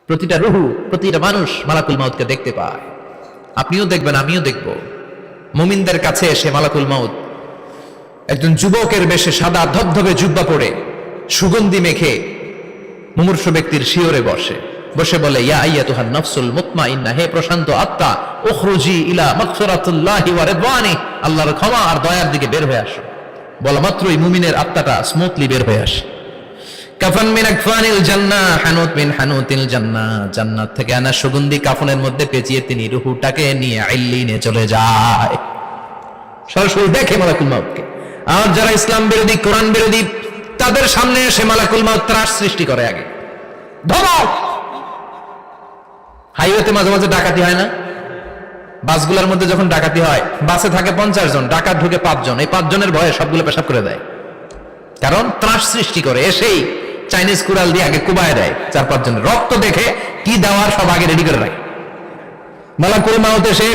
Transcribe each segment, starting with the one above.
প্রতিটা রুহু, প্রতিটা মানুষ মালাকুল মাউতকে দেখতে পায়। আপনিও দেখবেন, আমিও দেখব। মুমিনদের কাছে এসে মালাকুল মাউত একজন যুবকের বেশে সাদা ধবধবে জুব্বা পরে সুগন্ধি মেখে মুমূর্ষু ব্যক্তির শিয়রে বসে বলে, ইয়া আইয়াতুহান নাফসুল মুতমাইন্না, হে প্রশান্ত আত্মা, উখরুজি ইলা মাগফিরাতিল্লাহি ওয়া রিদওয়ানি, আল্লাহর ক্ষমা আর দয়ার দিকে বের হয়ে আসো। বলা মাত্রই মুমিনের আত্মাটা স্মুথলি বের হয়ে আসে। কাফান মিন আকফানিল জান্নাহ, হানুত মিন হানুতিল জান্নাহ, জান্নাত থেকে আনা সুগন্ধি কাফনের মধ্যে পেঁচিয়ে তিনি রূহটাকে নিয়ে ইল্লিনে চলে যায়। সরাসরি দেখে মালাকুল মাউতকে। আর যারা ইসলাম বিরোধী, কোরআন বিরোধী, তাদের সামনে এসে মালাকুল মাউত ত্রাস সৃষ্টি করে। আগে ধমক। হাইওয়েতে মাঝে মাঝে ডাকাতি হয় না? বাসগুলোর মধ্যে যখন ডাকাতি হয়, বাসে থাকে 50 জন, ডাকাত ঢুকে 5 জন, এই 5 জনের ভয়ে সবগুলো পেশাব করে দেয়। কারণ ত্রাস সৃষ্টি করে। এসেই চাইনিজ কুড়াল দিয়ে আগে কুবায় দেয় 4-5 জনের। রক্ত দেখে কি দেওয়ার সব আগে রেডি করে রাখে। মালাকুল মাউত এসে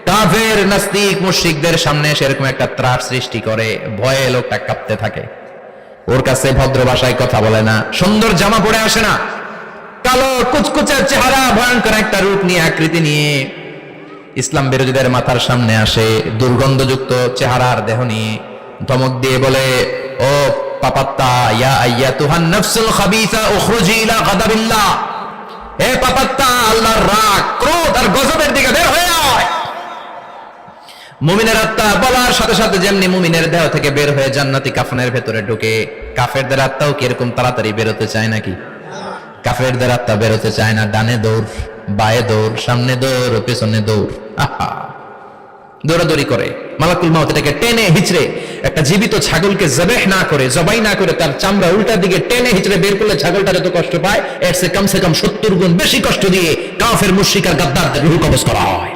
কাফের, নাস্তিক, মুশরিকদের সামনে সেরকম একটা ত্রাস সৃষ্টি করে। ভয়ে লোকটা কাঁপতে থাকে। ওর কাছে ভদ্র ভাষায় কথা বলে না, সুন্দর জামা পরে আসে না, কালো কুচকুচে চেহারা, ভয়ঙ্কর একটা রূপ নিয়ে, আকৃতি নিয়ে ইসলাম বিরোধীদের মাথার সামনে আসে, দুর্গন্ধযুক্ত চেহারার দেহ নিয়ে ধমক দিয়ে বলে, ও পাপাত্তা, ইয়া আইয়াতুহান নাফসুল খাবিসা উখরুজি ইলা গাদাবিল্লাহ, হে পাপাত্তা, আল্লাহর রাগ, ক্রোধ আর গজবের দিকে বের হয়ে আয়। মুমিনের আত্মা বলার সাথে সাথে যেমনি মুমিনের দেহ থেকে বের হয়ে জান্নাতি কাফনের ভেতরে ঢুকে, কাফেরদের আত্মাও কি এরকম তাড়াতাড়ি বেরোতে চায় নাকি? কাফেরদের আত্মা বেরোতে চায় না। ডানে দৌড়, বায়ে দৌড়, সামনে দৌড়, পেছনে দৌড়, আহা, দৌড়াদৌড়ি করে। মালাকুল মাউত এটাকে টেনে হিচড়ে, একটা জীবিত ছাগলকে জবাই না করে তার চামড়া উল্টা দিকে টেনে হিচড়ে বের করলে ছাগলটা যত কষ্ট পায়, এর চেয়ে কমসে কম 70 গুণ বেশি কষ্ট দিয়ে কাফের, মুশরিক আর গাদ্দারদের রূহ কবজ করা হয়।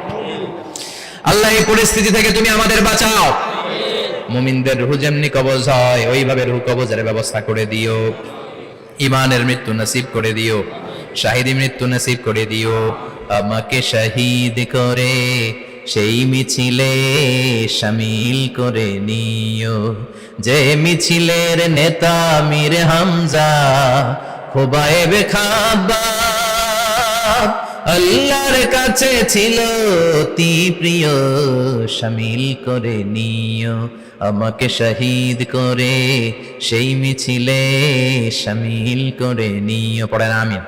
আল্লাহ এই পরিস্থিতি থেকে তুমি আমাদের বাঁচাও। মুমিনদের রূহ যেমনি কবজ হয়, ওইভাবে রূহ কবজের ব্যবস্থা করে দিও। ইমানের মৃত্যু নসিব করে দিও, শাহিদি মৃত্যু নসিব করে দিও। আমাকে শহীদ করে সেই মিছিলে শামিল করে নিও, যে মিছিলের নেতা মীর হামজা, খুবাইবে খাব্বাব, আল্লাহর কাছে ছিল অতি প্রিয়, শামিল করে নিও। আমাকে শহীদ করে সেই মিছিলে শামিল করে নিও। পড়েন আমিন।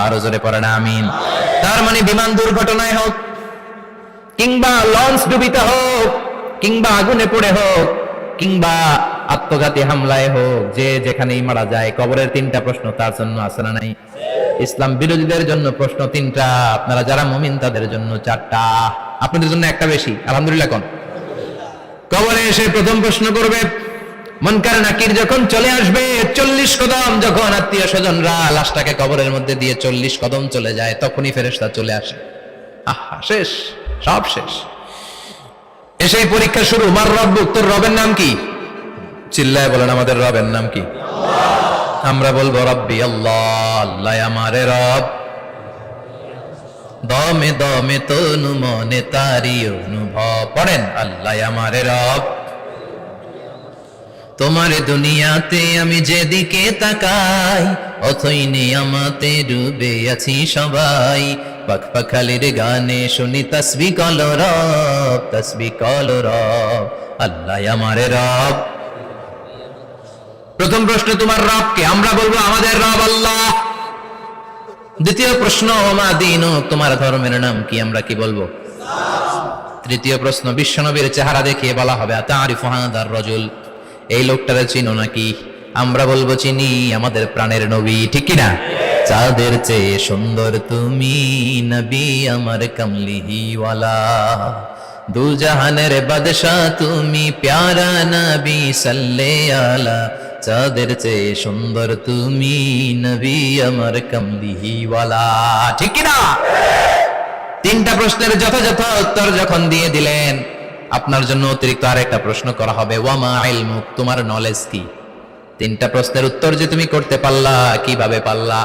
আরো জোরে পড়েন আমিন। তার মানে বিমান দুর্ঘটনায় হোক, কিংবা লঞ্চ ডুবিতে হোক, কিংবা আগুনে পড়ে হোক, কিংবা আত্মঘাতী হামলায় হোক, যে যেখানেই মারা যায়, কবরের 3টা প্রশ্ন তার জন্য আছে না নাই? ইসলাম বিরোধীদের জন্য প্রশ্ন 3টা, আপনারা যারা মুমিন তাদের জন্য 4টা, আপনাদের জন্য একটা বেশি। আলহামদুলিল্লাহ। কোন কবরে এসে প্রথম প্রশ্ন করবে মুনকার নাকির যখন চলে আসবে, 40 কদম যখন আত্মীয় স্বজনরা লাশটাকে কবরের মধ্যে দিয়ে 40 কদম চলে যায়, তখনই ফেরেশতা চলে আসে। আহা, শেষ, সব শেষ। এসেই পরীক্ষা শুরু। মার রব্বুক, তোর রবের নাম কি? চিল্লায় বলেন, আমাদের রবের নাম কি? আমরা বলবো রব্বি আল্লাহ, আল্লাহ আমারে রব। দমে দমে তনু মনে তারি অনুভব। পড়েন, আল্লাহ আমারে রব। তোমার দুনিয়াতে আমি যেদিকে তাকাই, অথই নিয়ামতে ডুবে আছি সবাই। পাখপাখালির গানে শুনি তাসবিহ কল রব, তাসবিহ কল রব, আল্লাহ আমারে রব। প্রথম প্রশ্ন, তোমার রব কে? আমরা বলবো আমাদের রব আল্লাহ। দ্বিতীয় প্রশ্ন, ওমা দীনুক, তোমার ধর্মের নাম কি? আমরা কি বলবো? তৃতীয় প্রশ্ন, বিশ্বনবীর চেহারা দেখিয়ে বলা হবে আতারিফু হাদার রাজুল, এই লোকটারে চিনো নাকি? আমরা বলবো চিনি, আমাদের প্রাণের নবী, ঠিক কি না? চাঁদের চেয়ে সুন্দর তুমি নবী আমার কামলিহিওয়ালা, দু জাহানের বাদশাহ তুমি প্যারা নবী সাল্লে আলা, চাঁদের চেয়ে সুন্দর তুমি নবী আমার কামলিহিওয়ালা, ঠিক কি না? 3টা প্রশ্নের যথাযথ উত্তর যখন দিয়ে দিলেন, আপনার জন্য অতিরিক্ত আরেকটা প্রশ্ন করা হবে, ওয়ামা ইলমুক, তোমার নলেজ কি? 3টা প্রশ্নের উত্তর যে তুমি করতে পারলা, কিভাবে পারলা,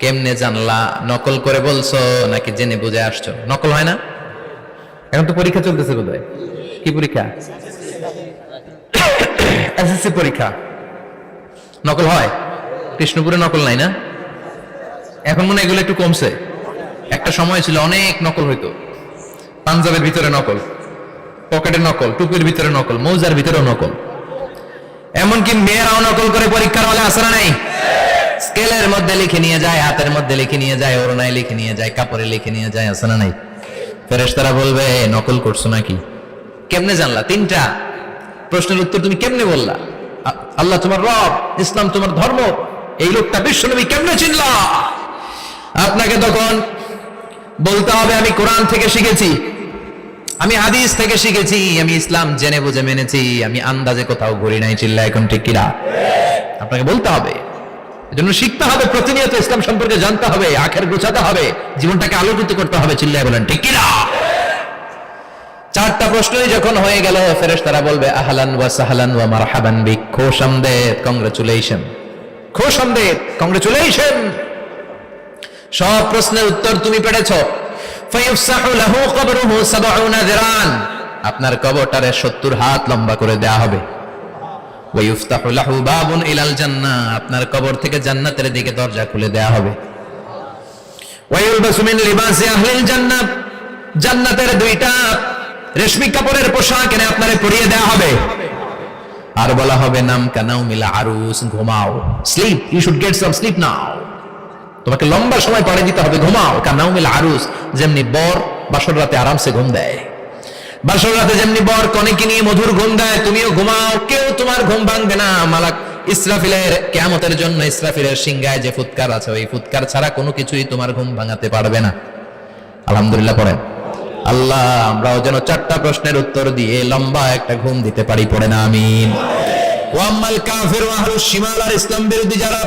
কেমনে জানলা? নকল করে বলছো নাকি জেনে বুঝে আসছো? নকল হয় না? এখন তো পরীক্ষা চলতেছে বোধহয়। কি পরীক্ষা? এসএসসি পরীক্ষা। নকল হয়? কৃষ্ণপুরে নকল নাই না? এখন মনে হয় এগুলো একটু কমছে। একটা সময় ছিল অনেক নকল হইতো, পাঞ্জাবের ভিতরে নকল, পকেটে নকল, টুপির ভিতরে নকল, মৌজার ভিতরে নকল, এমনকি মেয়েরাও নকল করে পরীক্ষার হলে আসে না নাই? স্কেলের মধ্যে লিখে নিয়ে যায়, হাতের মধ্যে লিখে নিয়ে যায়, ওড়নায় লিখে নিয়ে যায়, কাপড়ে লিখে নিয়ে যায়, আসে না নাই? ফেরেশতারা বলবে নকল করছো নাকি? কেমনে জানলা? তিনটা প্রশ্নের উত্তর তুমি কেমনে বললা? আল্লাহ তোমার রব, ইসলাম তোমার ধর্ম, এই লোকটা বিশ্বনবী কেমনে চিনলা? আপনাকে তখন বলতে হবে আমি কোরআন থেকে শিখেছি, আমি হাদিস থেকে শিখেছি, আমি ইসলাম জেনে বুঝে মেনেছি, আমি আন্দাজে কোথাও ঘুরি নাই। চিল্লা এখন ঠিক কিনা? আপনাকে বলতে হবে, এজন্য শিখতে হবে, প্রতিনিয়ত ইসলাম সম্পর্কে জানতে হবে, আখের গোছাতে হবে, জীবনটাকে আলোকিত করতে হবে। চিল্লায় বলেন ঠিক কিনা? চারটা প্রশ্নই যখন হয়ে গেল, ফেরেশতারা বলবে আহলান ওয়া সাহলান ওয়া মারহাবান বিক, খোশামদেদ, কংগ্রাচুলেশন, খোশামদেদ, কংগ্রাচুলেশন, সব প্রশ্নের উত্তর তুমি পেরেছো। ফায়ুফসাহু লাহু কবরুহু ৭০ যিরান, আপনার কবরটারে ৭০ হাত লম্বা করে দেয়া হবে। ওয়া ইফতাহু লাহু বাবুন ইলাল জান্নাহ, আপনার কবর থেকে জান্নাতের দিকে দরজা খুলে দেয়া হবে। ওয়া ইলবাসু মিন লিবাসি আহলিল জান্নাহ, জান্নাতের দুইটা রেশমি কাপড়ের পোশাক এনে আপনারে পরিয়ে দেয়া হবে। আর বলা হবে নাম কানাউমিল আরুস, ঘুমাও, sleep, you should get some sleep now, তোমাকে লম্বা সময় পরে দিতে হবে, ঘুমাও। কানাউমিল আরুস, যেমনি বর বাসর রাতে আরামসে ঘুম দেয়, বাসর রাতে যেমনি বর কনেকে নিয়ে মধুর ঘুম দেয়, তুমিও ঘুমাও, কেউ তোমার ঘুম ভাঙবে না। মালাক ইসরাফিলের কিয়ামতের জন্য ইসরাফিলের সিংহায় যে ফুৎকার আছে, ওই ফুৎকার ছাড়া কোনো কিছুই তোমার ঘুম ভাঙাতে পারবে না। আলহামদুলিল্লাহ পড়েন। আল্লাহ আমরাও যেন চারটা প্রশ্নের উত্তর দিয়ে লম্বা একটা ঘুম দিতে পারি, পড়ে না আমিন। ওয়াম্মাল কাফির ওয়া আহলুশ শিমাল, আর ইসলাম বিরোধী যারা,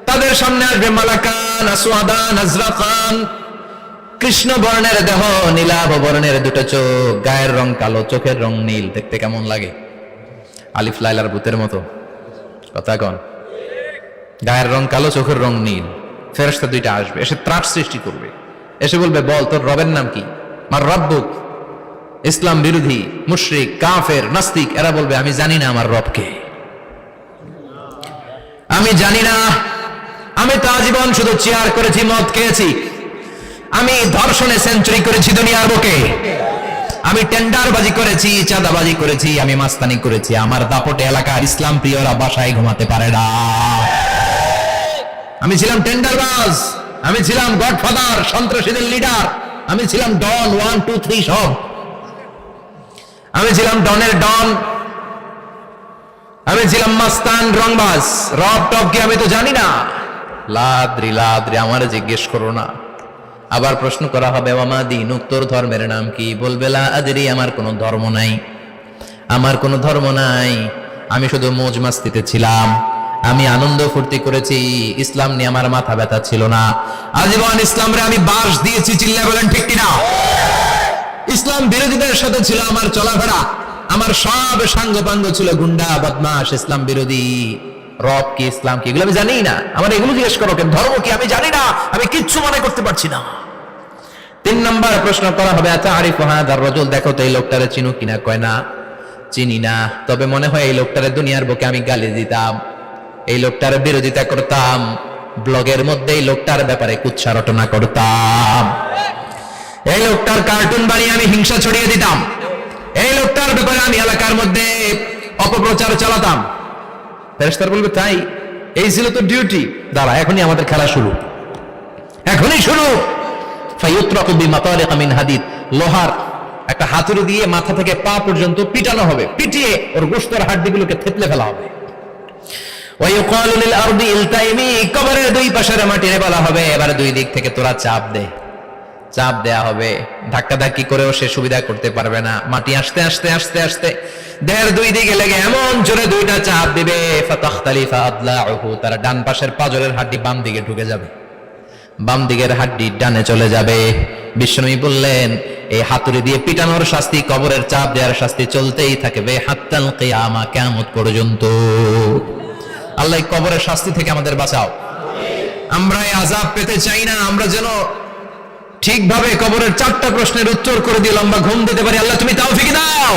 তাদের সামনে আসবে মালাকান আসওয়াদান আজরাকান, কৃষ্ণ বর্ণের দেহ, নীলাভ বর্ণের দুটো চোখ, গায়ের রং কালো, চোখের রং নীল, দেখতে কেমন লাগে? আলিফ লাইলার ভূতের মতো, কথা কন। গায়ের রং কালো, চোখের রং নীল। ফেরেশতা দুইটা আসবে, এসে ত্রাস সৃষ্টি করবে, এসে বলবে বল তোর রবের নাম কি? মার রব্বুক। ইসলাম বিরোধী মুশরিক কাফের নাস্তিক এরা বলবে আমি জানি না আমার রবকে, আমি জানি না, আমি তো আজীবন শুধু চেয়ার করেছি, মদ খেয়েছি, আমি ধর্ষণে সেঞ্চুরি করেছি দুনিয়ার বুকে, আমি টেন্ডারবাজি করেছি, চাঁদাবাজি করেছি, আমি মাস্তানি করেছি, আমার দাপটে এলাকার ইসলাম প্রিয়রা বাসায় ঘুমাতে পারে না। আমি ছিলাম টেন্ডারবাজ, আমি ছিলাম গডফাদার, সন্ত্রাসীদের লিডার, আমি ছিলাম ডন 1 2 3 সব, আমি ছিলাম ডনের ডন, আমি ছিলাম মাস্তান রংবাজ। রব টব কি আমি তো জানি না। লাদ্রি লাদ্রি, আমার জিজ্ঞেস করো না। আবার প্রশ্ন করা হবে ওয়ামা দীনুক, তোর ধর্মের নাম কি? বলবে লা আদরি, আমার কোনো ধর্ম নাই, আমার কোনো ধর্ম নাই, আমি শুধু মৌজ মাস্তিতে ছিলাম, আমি আনন্দ ফুর্তি করেছি, ইসলাম নিয়ে আমার মাথা ব্যথা ছিল না, আজীবন ইসলামরে আমি বাস দিয়েছি। চিল্লা বলেন ঠিক কিনা? ইসলাম বিরোধীদের সাথে ছিল আমার চলাফেরা, আমার সব সাঙ্গ পাঙ্গ ছিল গুন্ডা বদমাশ ইসলাম বিরোধী। রব কি, ইসলাম কি, এগুলো আমি জানি না। আমার এগুলো জিজ্ঞেস করো কেন? ধর্ম কি আমি জানি না, আমি কিচ্ছু মনে করতে পারছি না। 3 নম্বর প্রশ্ন করা হবে আতা আরিফু হাদার রাজুল, দেখো তো এই লোকটারে চিনো কিনা? কয় না, চিনি না, তবে মনে হয় এই লোকটারে দুনিয়ার বুকে আমি গালি দিতাম, এই লোকটার বিরোধিতা করতাম, ব্লগের মধ্যে এই লোকটার ব্যাপারে কুৎসা রটনা করতাম, এই লোকটার কার্টুন বানিয়ে আমি হিংসা ছড়িয়ে দিতাম, এই লোকটার ব্যাপারে আমি এলাকার মধ্যে অপপ্রচার চালাতাম। ফেরেশতারা বলবে তাই, এই ছিল তো ডিউটি, দাঁড়া এখনই আমাদের খেলা শুরু, এখনই শুরু। ফায়ুতরাকু বিমাতারিক মিন হাদিদ, লোহার একটা হাতুড়ি দিয়ে মাথা থেকে পা পর্যন্ত পিটানো হবে, পিটিয়ে ওর গোশতের হাড্ডিগুলোকে থেতলে ফেলা হবে। ওয়ায়ুকালু লিল আরদি ইলতাইমি, কবরের দুই পাশের মাটিরে বলা হবে এবার দুই দিক থেকে তোরা চাপ দে, চাপ দেয়া হবে, ধাক্কা ধাক্কি করেও সে সুবিধা করতে পারবে না, মাটি আস্তে আস্তে আস্তে আস্তে দেহের দুই দিকে লেগে এমন জোরে দুইটা চাপ দিবে, ফাতাখতালিফা আদলাউহু, তার ডান পাশের পাজরের হাড্ডি বাম দিকে ঢুকে যাবে, বাম দিকের হাড্ডি ডানে চলে যাবে। বিশ্বনবী বললেন এই হাতুড়ি দিয়ে পিটানোর শাস্তি, কবরের চাপ দেওয়ার শাস্তি চলতেই থাকবে হাত্তাল কিয়ামা, কিয়ামত পর্যন্ত। আল্লাহ কবরের শাস্তি থেকে আমাদের বাঁচাও। আমরা এই আযাব পেতে চাই না, আমরা যেন ঠিকভাবে কবরের 4টা প্রশ্নের উত্তর করে দিয়ে লম্বা ঘুম দিতে পারি। আল্লাহ তুমি তৌফিক দাও।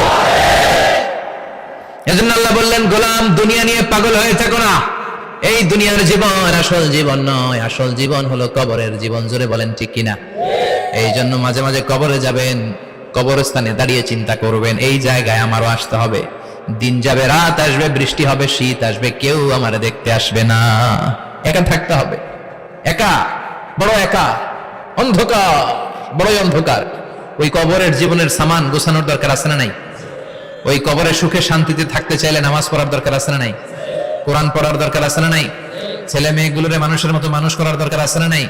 এজন্য আল্লাহ বললেন গোলাম দুনিয়া নিয়ে পাগল হয়ে থাকো না, এই দুনিয়ার জীবন আসল জীবন নয়, আসল জীবন হলো কবরের জীবন। জোরে বলেন ঠিক কিনা? এই জন্য মাঝে মাঝে কবরে যাবেন, কবরস্থানে দাঁড়িয়ে চিন্তা করবেন, এই জায়গায় আমারও আসতে হবে। দিন যাবে, রাত আসবে, বৃষ্টি হবে, শীত আসবে, কেউ আমার দেখতে আসবে না। একা থাকতে হবে, একা, বড় একা, অন্ধকার, বড়ই অন্ধকার। ওই কবরের জীবনের সামান গোছানোর দরকার আছে না নাই? ওই কবরে সুখে শান্তিতে থাকতে চাইলে নামাজ পড়ার দরকার আছে না নাই? কোরআন পড়ার দরকার আছে না নাই? ছেলে মেয়েগুলোরে মানুষের মতো মানুষ করার দরকার আছে না নাই?